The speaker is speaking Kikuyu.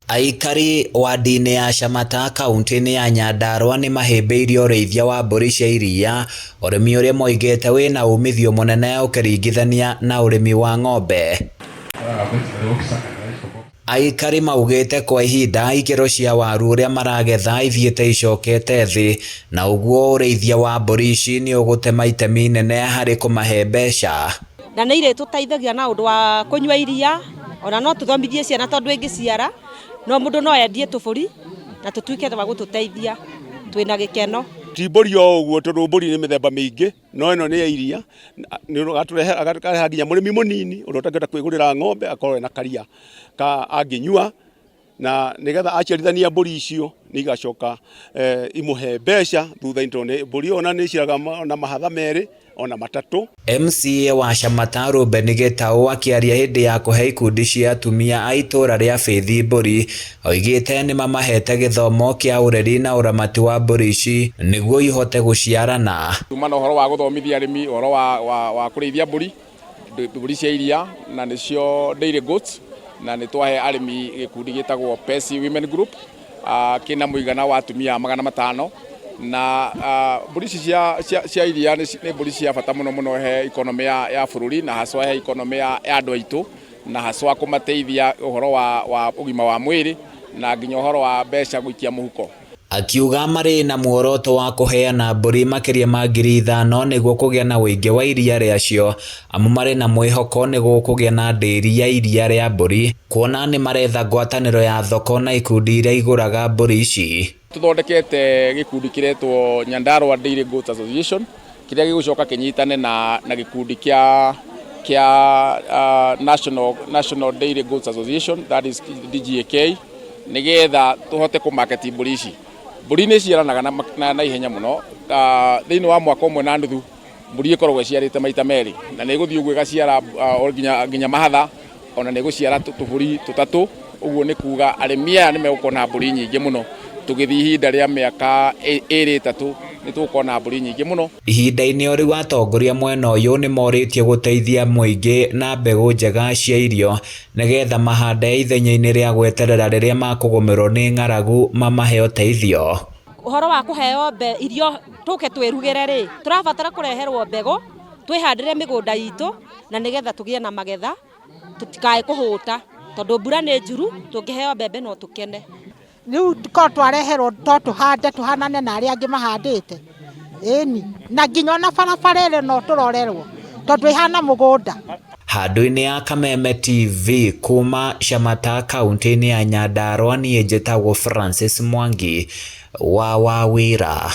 Aikari wadi-inĩ ya Shamata kaunti-inĩ ya Nyandarua nĩ mahĩmbĩirie ũrĩithia wa mbũri cia iria, ũrĩmi ũrĩa moigĩte wĩna umithio mũnene ũkĩringithania na ũrĩmi wa ng'ombe. Aikari maugĩte kwa ihinda ikĩro cia waru ũrĩa maragetha ithiĩte icokete thĩ, na ũguo ũrĩithia wa mbũri ici nĩ ũgũtema itemi inene harĩ kũmahe mbeca. Na nĩ irĩtũteithagia na ũndũ wa kũnyua iria, ona no tũthomithie ciana tondũ ĩngĩciara no mũndũ no endie tũbũri na tũtuĩke wa gũtũteithia twĩna gĩkeno. Ti mbũri o ũguo tondũ mbũri nĩ mĩthemba mĩingĩ, no ĩno nĩ ya iria, agareha nginya mũrĩmi mũnini ũrĩa ũtangĩhota kwĩgũrĩra ng'ombe akorwo ena karia ka angĩnyua, na nĩgetha aciarithania mbũri icio nĩ igacoka imũhe mbeca thutha-inĩ tondũ mbũri ona nĩ iciaraga na mahatha merĩ ona matatũ. MCA wa Shamata Reuben Gitau akĩaria hĩndĩ ya kũhe ikundi cia atumia a itũra rĩa Faith mbũri, oigĩte nĩ mamahete gĩthomo kĩa ũreri na ũramati wa mbũri ici nĩguo ihote gũciarana. Tuma na ũhoro wa gũthomithia arĩmi ũhoro wa kũrĩithia mbũri cia iria na nĩcio dairy goats, na nĩ twahe arĩmi gĩkundi gĩtagwo Pesi Women Group kĩna mũigana wa atumia 500, na mbũri ici cia iria nĩ mbũri cia bata mũno he ikonomi ya bũrũri, na haswa he ikonomi ya andũ aitũ, na haswa kũmateithia ũhoro wa ũgima wa mwĩrĩ na nginya ũhoro wa mbeca gũikia mũhuko. Akiuga marĩ na muoroto wa kũheana mbũri makĩria ma 5,000 nĩguo kũgĩa na ũingĩ wa iria rĩacio, amu marĩ na mwĩhoko nĩguo kũgĩa na ndĩri ya iria rĩa mbũri, kuona nĩ maretha ngwatanĩro ya thoko na ikundi iria igũraga mbũri ici. Tũthondekete gĩkundi kĩretwo Nyandarua Dairy Goats Association, kĩrĩa gĩgũcoka kĩnyitane na gĩkundi kĩa National Dairy Goats Association, that is DGAK, nĩgetha tũhote kũmarket mbũri ici. Mbũri nĩ ciaranaga na ihenya mũno, thĩinĩ wa mwaka ũmwe na nuthu mbũri ĩkoragwo ĩciarĩte maita merĩ, na nĩ ĩgũthiĩ ũguo ĩgaciara nginya mahatha, ona nĩ ĩgũciara tũbũri tũtatũ. Ũguo nĩ kuga arĩmi aya nĩ megũkorwo na mbũri nyingĩ mũno, tũgĩthiĩ ihinda rĩa mĩaka 2-3 nĩ tũgũkorwo na mbũri nyingĩ mũno. Ihinda-inĩ o rĩu atongoria mwena ũyũ nĩ morĩtie gũteithia mũingĩ na mbegũ njega cia irio, nĩgetha mahande ithenya-inĩ rĩa gweterera rĩrĩa makũgũmĩrwo nĩ ng'aragu mamahe ũteithio. Ũhoro wa kũheo irio tũke twĩrugĩre rĩ, tũrabatara kũreherwo mbegũ twĩhandĩre mĩgũnda itũ, na nĩgetha tũgĩe na magetha tũtikae kũhũta, tondũ mbura nĩ njuru, tũngĩheo mbembe no tũkene. Rĩu ko twareherwo to tũhande tũhanane na arĩa angĩ mahandĩte, ĩni na nginya ona barabara ĩrĩ no tũrorerwo tondũ ĩhana mũgũnda. Handũ-inĩ ya Kameme TV kuma Shamata kaunti-inĩ ya Nyandarua, niĩ njĩtagwo Francis Mwangi wa Wawira.